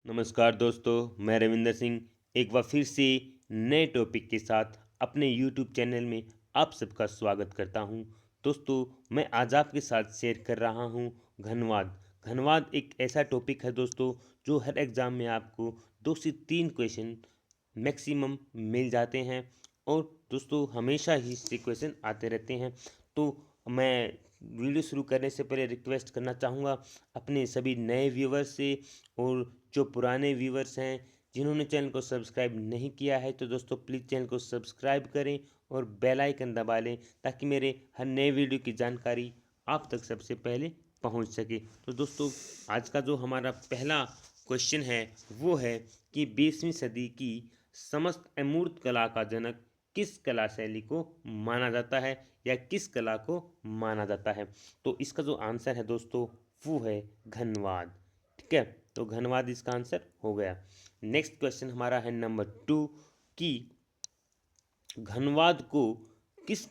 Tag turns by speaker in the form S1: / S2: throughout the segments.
S1: नमस्कार दोस्तों, मैं रविंदर सिंह एक बार फिर से नए टॉपिक के साथ अपने YouTube चैनल में आप सबका स्वागत करता हूं। दोस्तों, मैं आज आपके साथ शेयर कर रहा हूं घनवाद। घनवाद एक ऐसा टॉपिक है दोस्तों, जो हर एग्ज़ाम में आपको 2 से 3 क्वेश्चन मैक्सिमम मिल जाते हैं और दोस्तों हमेशा ही इससे क्वेश्चन आते रहते हैं। तो मैं वीडियो शुरू करने से पहले रिक्वेस्ट करना चाहूँगा अपने सभी नए व्यूवर्स से, और जो पुराने व्यूवर्स हैं जिन्होंने चैनल को सब्सक्राइब नहीं किया है तो दोस्तों प्लीज़ चैनल को सब्सक्राइब करें और बेल आइकन दबा लें, ताकि मेरे हर नए वीडियो की जानकारी आप तक सबसे पहले पहुंच सके। तो दोस्तों, आज का जो हमारा पहला क्वेश्चन है वो है कि 20वीं सदी की समस्त अमूर्त कला का जनक किस कला शैली को माना जाता है, या किस कला को माना जाता है। तो इसका जो आंसर है दोस्तों वो है घनवाद। ठीक है, तो घनवाद इसका आंसर हो गया। नेक्स्ट क्वेश्चन हमारा है नंबर 2 कि घनवाद को किस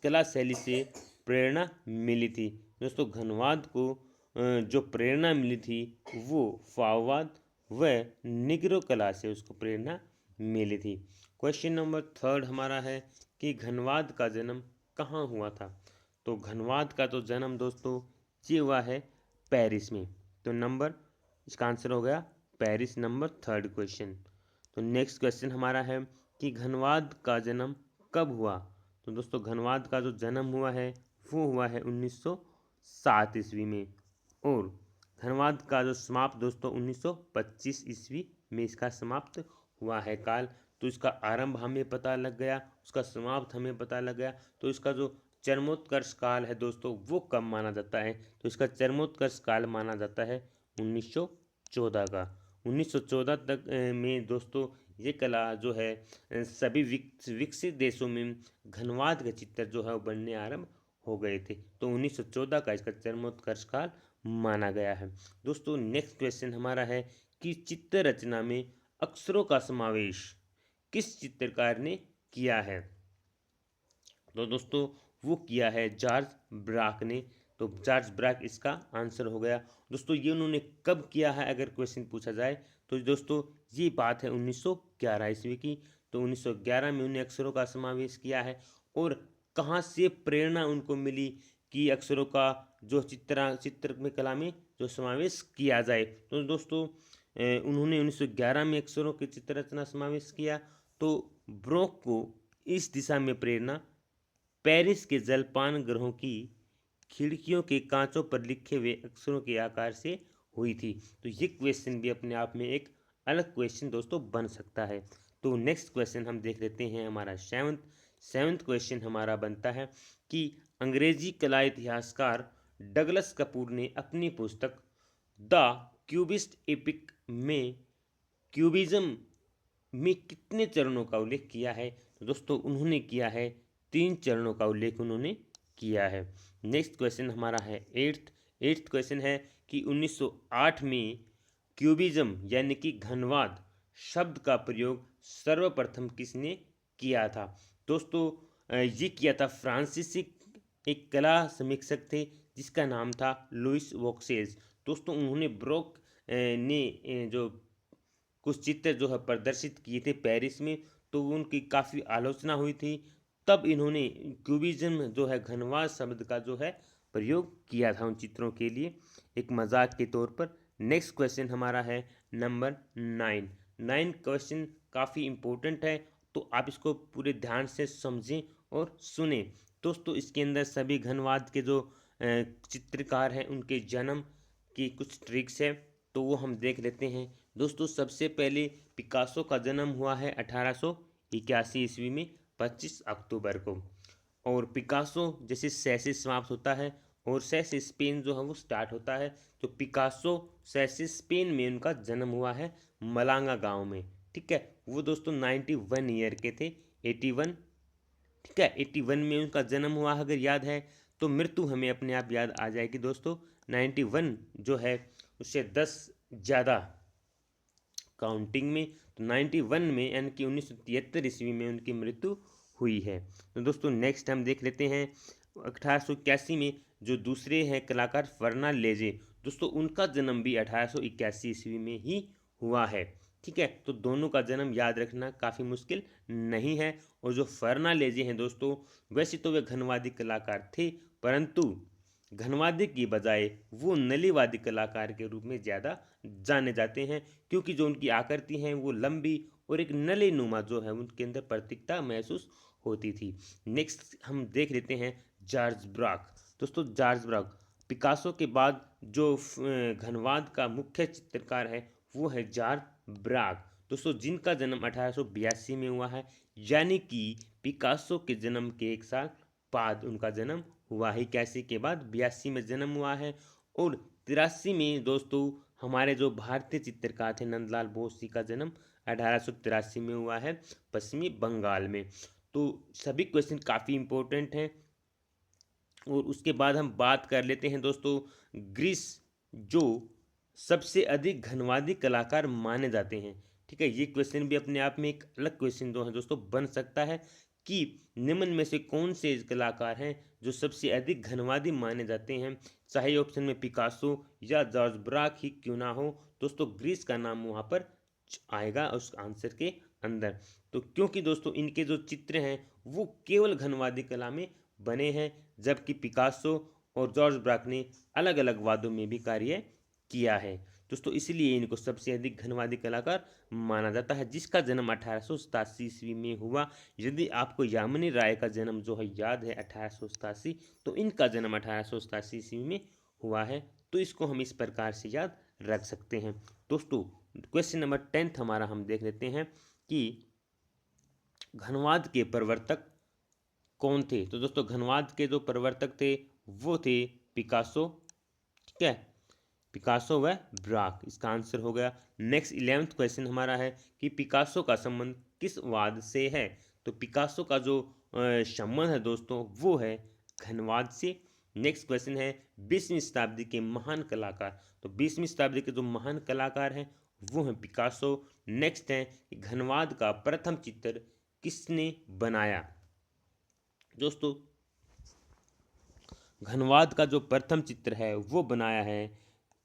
S1: कला शैली से प्रेरणा मिली थी। दोस्तों, घनवाद को जो प्रेरणा मिली थी वो फाववाद व निग्रो कला से उसको प्रेरणा मिली थी। क्वेश्चन नंबर 3 हमारा है कि घनवाद का जन्म कहाँ हुआ था। तो घनवाद का तो जन्म दोस्तों ये हुआ है पेरिस में। तो इसका आंसर हो गया पेरिस, नंबर 3 क्वेश्चन। तो नेक्स्ट क्वेश्चन हमारा है कि घनवाद का जन्म कब हुआ। तो दोस्तों, घनवाद का जो जन्म हुआ है वो हुआ है 1907 ईस्वी में, और घनवाद का जो समाप्त दोस्तों 1925 ईस्वी में इसका समाप्त हुआ है काल। तो इसका आरंभ हमें पता लग गया, उसका समाप्त हमें पता लग गया। तो इसका जो चरमोत्कर्ष काल है दोस्तों वो कब माना जाता है। तो इसका चरमोत्कर्ष काल माना जाता है 1914 का। 1914 तक में दोस्तों ये कला जो है सभी विकसित देशों में घनवाद के चित्र जो है वो बनने आरंभ हो गए थे। तो 1914 का इसका चरमोत्कर्ष काल माना गया है। दोस्तों, नेक्स्ट क्वेश्चन हमारा है कि चित्र रचना में अक्षरों का समावेश किस चित्रकार ने किया है। तो दोस्तों वो किया है जॉर्ज ब्राक ने। तो जॉर्ज ब्राक इसका आंसर हो गया। दोस्तों, ये उन्होंने कब किया है अगर क्वेश्चन पूछा जाए तो दोस्तों ये बात है 1911 ईस्वी की। तो 1911 में उन्हें अक्षरों का समावेश किया है। और कहाँ से प्रेरणा उनको मिली कि अक्षरों का जो चित्र में कला में जो समावेश किया जाए। तो दोस्तों उन्होंने 1911 में अक्षरों के चित्र रचना समावेश किया। तो ब्रोक को इस दिशा में प्रेरणा पेरिस के जलपान ग्रहों की खिड़कियों के कांचों पर लिखे हुए अक्षरों के आकार से हुई थी। तो ये क्वेश्चन भी अपने आप में एक अलग क्वेश्चन दोस्तों बन सकता है। तो नेक्स्ट क्वेश्चन हम देख लेते हैं हमारा सेवन्थ क्वेश्चन हमारा बनता है कि अंग्रेजी कला इतिहासकार डगलस कपूर ने अपनी पुस्तक द क्यूबिस्ट एपिक में क्यूबिज्म में कितने चरणों का उल्लेख किया है। तो दोस्तों उन्होंने किया है 3 चरणों का उल्लेख उन्होंने किया है। नेक्स्ट क्वेश्चन हमारा है एट्थ क्वेश्चन है कि 1908 में क्यूबिज्म यानी कि घनवाद शब्द का प्रयोग सर्वप्रथम किसने किया था। दोस्तों ये किया था फ्रांसीसी एक कला समीक्षक थे जिसका नाम था लुइस वोक्सेज। दोस्तों उन्होंने ब्रोक ने जो कुछ चित्र जो है प्रदर्शित किए थे पेरिस में, तो उनकी काफ़ी आलोचना हुई थी। तब इन्होंने क्यूबिज्म जो है घनवाद शब्द का जो है प्रयोग किया था उन चित्रों के लिए, एक मजाक के तौर पर। नेक्स्ट क्वेश्चन हमारा है नंबर 9 क्वेश्चन काफ़ी इम्पोर्टेंट है, तो आप इसको पूरे ध्यान से समझें और सुने। दोस्तों इसके अंदर सभी घनवाद के जो चित्रकार हैं उनके जन्म की कुछ ट्रिक्स है, तो वो हम देख लेते हैं। दोस्तों सबसे पहले पिकासो का जन्म हुआ है 1881 ईस्वी में 25 अक्टूबर को। और पिकासो जैसे सै से समाप्त होता है और सै से स्पेन जो है वो स्टार्ट होता है। तो पिकासो सै से स्पेन में उनका जन्म हुआ है मलांगा गांव में। ठीक है, वो दोस्तों 91 ईयर के थे, 81। ठीक है, 81 में उनका जन्म हुआ अगर याद है, तो मृत्यु हमें अपने आप याद आ जाएगी दोस्तों। 91 जो है उससे 10 ज़्यादा काउंटिंग में, तो 91 में यानी कि 1973 ईस्वी में उनकी मृत्यु हुई है। तो दोस्तों नेक्स्ट हम देख लेते हैं 1881 में जो दूसरे हैं कलाकार फर्ना लेजे। दोस्तों उनका जन्म भी 1881 ईस्वी में ही हुआ है। ठीक है, तो दोनों का जन्म याद रखना काफ़ी मुश्किल नहीं है। और जो फर्नांडेज़ हैं दोस्तों, वैसे तो वे घनवादी कलाकार थे, परंतु घनवादी की बजाय वो नलीवादी कलाकार के रूप में ज़्यादा जाने जाते हैं, क्योंकि जो उनकी आकृति हैं वो लंबी और एक नली नुमा जो है उनके अंदर प्रतीकता महसूस होती थी। नेक्स्ट हम देख लेते हैं जॉर्ज ब्राक। दोस्तों जॉर्ज ब्राक पिकासो के बाद जो घनवाद का मुख्य चित्रकार है वो है जॉर्ज ब्राक। दोस्तों जिनका जन्म 1882 में हुआ है, यानी कि पिकासो के जन्म के एक साल बाद उनका जन्म हुआ है। 81 के बाद 82 में जन्म हुआ है। और 83 में दोस्तों हमारे जो भारतीय चित्रकार थे नंदलाल बोस जी का जन्म 1883 में हुआ है पश्चिमी बंगाल में। तो सभी क्वेश्चन काफ़ी इंपॉर्टेंट हैं। और उसके बाद हम बात कर लेते हैं दोस्तों ग्रीस, जो सबसे अधिक घनवादी कलाकार माने जाते हैं। ठीक है, ये क्वेश्चन भी अपने आप में एक अलग क्वेश्चन जो है दोस्तों बन सकता है कि निम्न में से कौन से कलाकार हैं जो सबसे अधिक घनवादी माने जाते हैं। चाहे ऑप्शन में पिकासो या जॉर्ज ब्राक ही क्यों ना हो, दोस्तों ग्रीस का नाम वहाँ पर आएगा उस आंसर के अंदर। तो क्योंकि दोस्तों इनके जो चित्र हैं वो केवल घनवादी कला में बने हैं, जबकि पिकासो और जॉर्ज ब्राक ने अलग अलग वादों में भी कार्य किया है दोस्तों, इसलिए इनको सबसे अधिक घनवादी कलाकार माना जाता है, जिसका जन्म 1887 ईस्वी में हुआ। यदि आपको यामिनी राय का जन्म जो है याद है 1887, तो इनका जन्म 1887 ईस्वी में हुआ है। तो इसको हम इस प्रकार से याद रख सकते हैं। दोस्तों क्वेश्चन नंबर 10 हमारा हम देख लेते हैं कि घनवाद के प्रवर्तक कौन थे। तो दोस्तों घनवाद के जो प्रवर्तक थे वो थे पिकासो, ठीक है, पिकासो व ब्राक, इसका आंसर हो गया। नेक्स्ट 11th क्वेश्चन हमारा है कि पिकासो का संबंध किस वाद से है। तो पिकासो का जो संबंध है दोस्तों वो है घनवाद से। नेक्स्ट क्वेश्चन है 20वीं शताब्दी के महान कलाकार। तो 20वीं शताब्दी के जो महान कलाकार हैं वो हैं पिकासो। नेक्स्ट है कि घनवाद का प्रथम चित्र किसने बनाया। दोस्तों घनवाद का जो प्रथम चित्र है वो बनाया है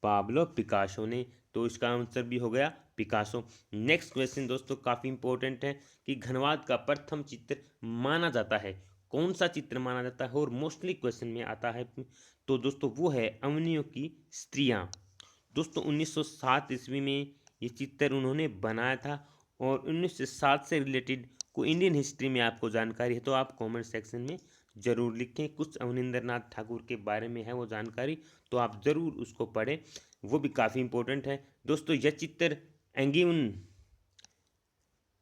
S1: पाब्लो पिकासो ने। तो इसका आंसर भी हो गया पिकासो। नेक्स्ट क्वेश्चन दोस्तों काफ़ी इंपॉर्टेंट है कि घनवाद का प्रथम चित्र माना जाता है, कौन सा चित्र माना जाता है और मोस्टली क्वेश्चन में आता है। तो दोस्तों वो है अवनियों की स्त्रियां। दोस्तों 1907 ईस्वी में ये चित्र उन्होंने बनाया था। और 1907 से रिलेटेड कोई इंडियन हिस्ट्री में आपको जानकारी है तो आप कमेंट सेक्शन में ज़रूर लिखें। कुछ अवनिंद्रनाथ ठाकुर के बारे में है वो जानकारी, तो आप ज़रूर उसको पढ़ें, वो भी काफ़ी इंपॉर्टेंट है। दोस्तों यह चित्र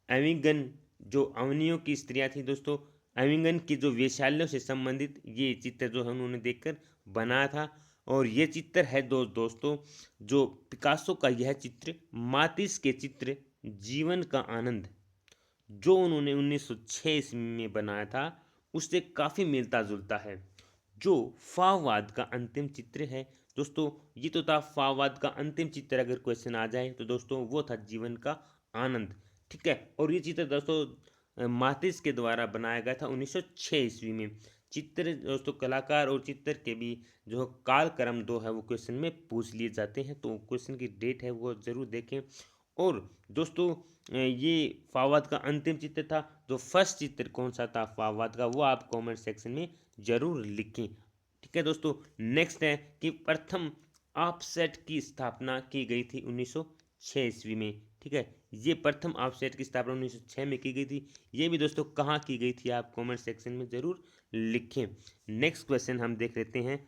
S1: एविंगन जो अवनियों की स्त्रियां थी दोस्तों, एविंगन की जो वेश्यालयों से संबंधित ये चित्र जो है उन्होंने देखकर बनाया था। और ये चित्र है दोस्तों जो पिकासो का यह चित्र मातिस के चित्र जीवन का आनंद जो उन्होंने 1906 ईस्वी में बनाया था उससे काफ़ी मिलता जुलता है। जो फाववाद का अंतिम चित्र है दोस्तों, ये तो था फाववाद का अंतिम चित्र। अगर क्वेश्चन आ जाए तो दोस्तों वो था जीवन का आनंद, ठीक है। और ये चित्र दोस्तों मातिस के द्वारा बनाया गया था 1906 ईस्वी में। चित्र दोस्तों कलाकार और चित्र के भी जो कालक्रम दो है वो क्वेश्चन में पूछ लिए जाते हैं, तो क्वेश्चन की डेट है वो ज़रूर देखें। और दोस्तों ये फाववाद का अंतिम चित्र था। जो फर्स्ट चित्र कौन सा था फाववाद का वो आप कमेंट सेक्शन में ज़रूर लिखें, ठीक है दोस्तों। नेक्स्ट है कि प्रथम ऑफसेट की स्थापना की गई थी 1906 ईस्वी में, ठीक है। ये प्रथम ऑफसेट की स्थापना 1906 में की गई थी। ये भी दोस्तों कहाँ की गई थी आप कमेंट सेक्शन में ज़रूर लिखें। नेक्स्ट क्वेश्चन हम देख लेते हैं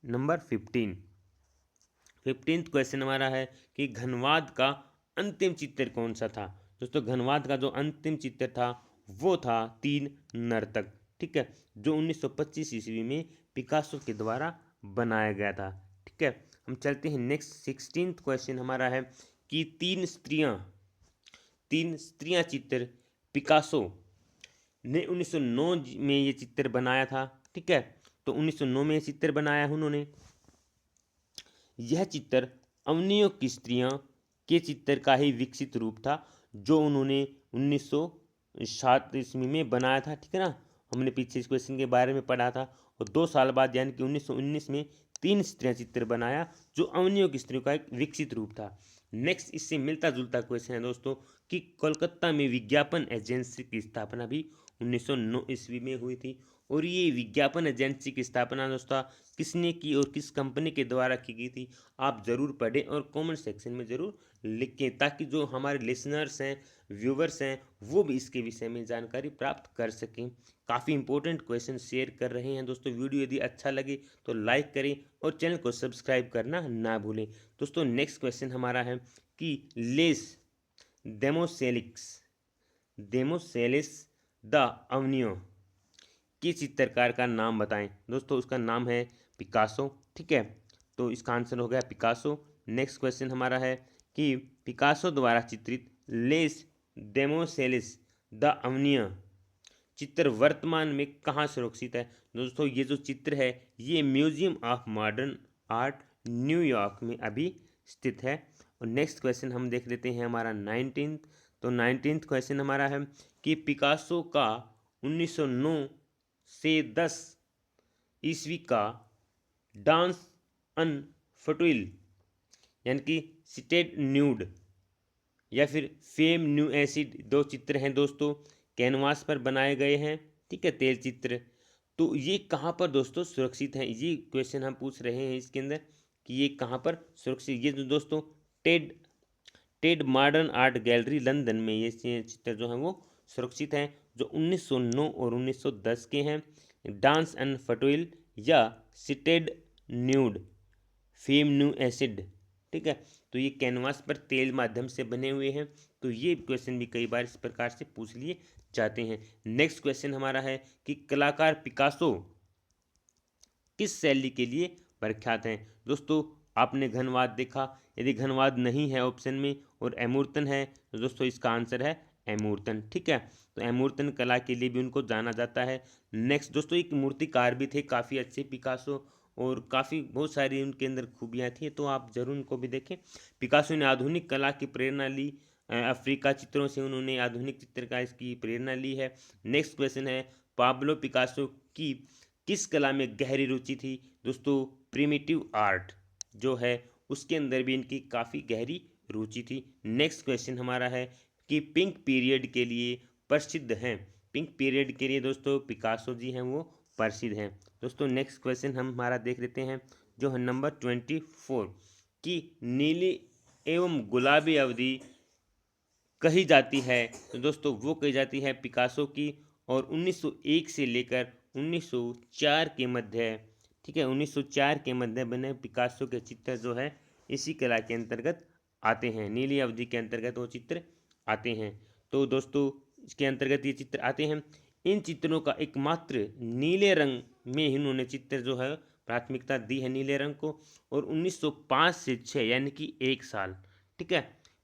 S1: नंबर 15th क्वेश्चन हमारा है कि घनवाद का अंतिम चित्र कौन सा था। दोस्तों घनवाद का जो अंतिम चित्र था वो था 3 नर्तक, ठीक है, जो 1925 ईस्वी में पिकासो के द्वारा बनाया गया था, ठीक है। हम चलते हैं नेक्स्ट 16th क्वेश्चन हमारा है कि तीन स्त्रियां चित्र पिकासो ने 1909 में ये चित्र बनाया था, ठीक है। तो 1909 में ये चित्र बनाया उन्होंने। यह चित्र अवनियों की स्त्रियां के चित्र का ही विकसित रूप था जो उन्होंने 1907 ईस्वी में बनाया था, ठीक है ना। हमने पीछे इस क्वेश्चन के बारे में पढ़ा था। और 2 साल बाद यानी कि 1919 में 3 स्त्रियां चित्र बनाया, जो अवनियों की स्त्रियों का एक विकसित रूप था। नेक्स्ट इससे मिलता जुलता क्वेश्चन है दोस्तों कि कोलकाता में विज्ञापन एजेंसी की स्थापना भी 1909 ईस्वी में हुई थी। और ये विज्ञापन एजेंसी की स्थापना दोस्तों किसने की और किस कंपनी के द्वारा की गई थी, आप ज़रूर पढ़ें और कमेंट सेक्शन में ज़रूर लिखें, ताकि जो हमारे लिसनर्स हैं, व्यूवर्स हैं, वो भी इसके विषय में जानकारी प्राप्त कर सकें। काफ़ी इंपॉर्टेंट क्वेश्चन शेयर कर रहे हैं दोस्तों। वीडियो यदि अच्छा लगे तो लाइक करें और चैनल को सब्सक्राइब करना ना भूलें। दोस्तों नेक्स्ट क्वेश्चन हमारा है कि लेस डेमोसेलिस द अवनियो के चित्रकार का नाम बताएं। दोस्तों उसका नाम है पिकासो। ठीक है, तो इसका आंसर हो गया पिकासो। नेक्स्ट क्वेश्चन हमारा है कि पिकासो द्वारा चित्रित लेस डेमोसेलिस द अवनियो चित्र वर्तमान में कहाँ सुरक्षित है। दोस्तों ये जो चित्र है ये museum of modern art New York में अभी स्थित है। और नेक्स्ट क्वेश्चन हम देख लेते हैं हमारा 19th। तो 19th क्वेश्चन हमारा है कि पिकासो का 1909 से 10 ईस्वी का डांस अन फटुइल यानी कि सिटेड न्यूड या फिर फेम न्यू एसिड, दो चित्र हैं दोस्तों, कैनवास पर बनाए गए हैं। ठीक है, तेल चित्र। तो ये कहाँ पर दोस्तों सुरक्षित हैं, ये क्वेश्चन हम पूछ रहे हैं इसके अंदर कि ये कहाँ पर सुरक्षित। ये जो दोस्तों Ted modern art gallery London में ये चित्र जो हैं वो सुरक्षित हैं, जो 1909 और 1910 के हैं। डांस एंड फटोइल या seated nude fame new acid. ठीक है, तो ये कैनवास पर तेल माध्यम से बने हुए हैं। तो ये क्वेश्चन भी कई बार इस प्रकार से पूछ लिए जाते हैं। नेक्स्ट क्वेश्चन हमारा है कि कलाकार पिकासो किस शैली के लिए प्रख्यात हैं। दोस्तों आपने घनवाद देखा, यदि घनवाद नहीं है ऑप्शन में और एमूर्तन है तो दोस्तों इसका आंसर है एमूर्तन। ठीक है, तो एमूर्तन कला के लिए भी उनको जाना जाता है। नेक्स्ट दोस्तों एक मूर्तिकार भी थे काफ़ी अच्छे पिकासो, और काफ़ी बहुत सारी उनके अंदर खूबियाँ थी, तो आप जरूर उनको भी देखें। पिकासो ने आधुनिक कला की प्रेरणा ली, अफ्रीका चित्रों से उन्होंने आधुनिक चित्रकारी की प्रेरणा ली है। नेक्स्ट क्वेश्चन है पाब्लो पिकासो की किस कला में गहरी रुचि थी। दोस्तों प्रिमिटिव आर्ट जो है उसके अंदर भी इनकी काफ़ी गहरी रुचि थी। नेक्स्ट क्वेश्चन हमारा है कि पिंक पीरियड के लिए प्रसिद्ध हैं। पिंक पीरियड के लिए दोस्तों पिकासो जी हैं वो प्रसिद्ध हैं। दोस्तों नेक्स्ट क्वेश्चन हम हमारा देख लेते हैं जो है नंबर 24 कि नीली एवं गुलाबी अवधि कही जाती है। तो दोस्तों वो कही जाती है पिकासो की, और 1901 से लेकर 1904 के मध्य, ठीक है 1904 के मध्य बने पिकासो के चित्र जो है इसी कला के अंतर्गत आते हैं, नीली अवधि के अंतर्गत वो चित्र आते हैं। तो दोस्तों इसके अंतर्गत ये चित्र आते हैं। इन चित्रों का एकमात्र नीले रंग में इन्होंने चित्र जो है प्राथमिकता दी है नीले रंग को, और 1905 से 6 यानी कि 1 साल, ठीक है,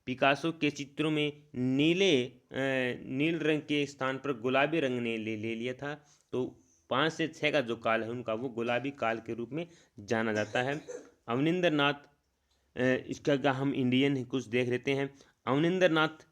S1: पिकासो के चित्रों में नील रंग के स्थान पर गुलाबी रंग ने ले लिया था। तो 5 से 6 का जो काल है उनका वो गुलाबी काल के रूप में जाना जाता है। अवनिंदर नाथ, इसका हम इंडियन कुछ देख लेते हैं। अवनिंदर नाथ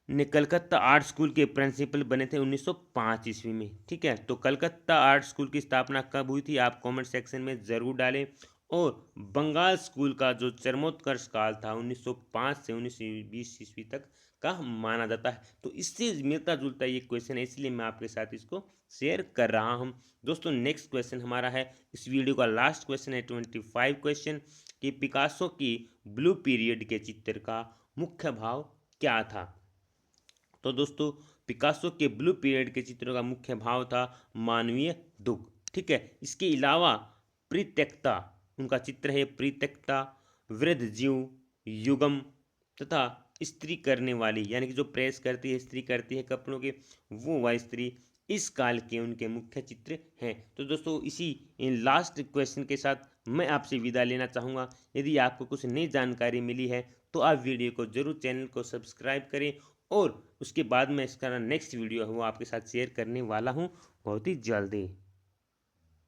S1: ने कलकत्ता आर्ट स्कूल के प्रिंसिपल बने थे 1905 ईस्वी में। ठीक है, तो कलकत्ता आर्ट स्कूल की स्थापना कब हुई थी आप कमेंट सेक्शन में ज़रूर डालें। और बंगाल स्कूल का जो चरमोत्कर्ष काल था 1905 से 1920 ईस्वी तक का माना जाता है। तो इससे मिलता जुलता ये क्वेश्चन है, इसलिए मैं आपके साथ इसको शेयर कर रहा हूँ। दोस्तों नेक्स्ट क्वेश्चन हमारा है, इस वीडियो का लास्ट क्वेश्चन है 25 क्वेश्चन कि पिकासो की ब्लू पीरियड के चित्र का मुख्य भाव क्या था। तो दोस्तों पिकासो के ब्लू पीरियड के चित्रों का मुख्य भाव था मानवीय दुख। ठीक है, इसके अलावा परित्यक्ता, उनका चित्र है परित्यक्ता, वृद्ध जीव, युगम तथा स्त्री करने वाली, यानी कि जो प्रेस करती है, स्त्री करती है कपड़ों के, वो वह स्त्री इस काल के उनके मुख्य चित्र हैं। तो दोस्तों इसी लास्ट क्वेश्चन के साथ मैं आपसे विदा लेना चाहूँगा। यदि आपको कुछ नई जानकारी मिली है तो आप वीडियो को जरूर चैनल को सब्सक्राइब करें, और उसके बाद में इसका नेक्स्ट वीडियो है वो आपके साथ शेयर करने वाला हूँ बहुत ही जल्दी।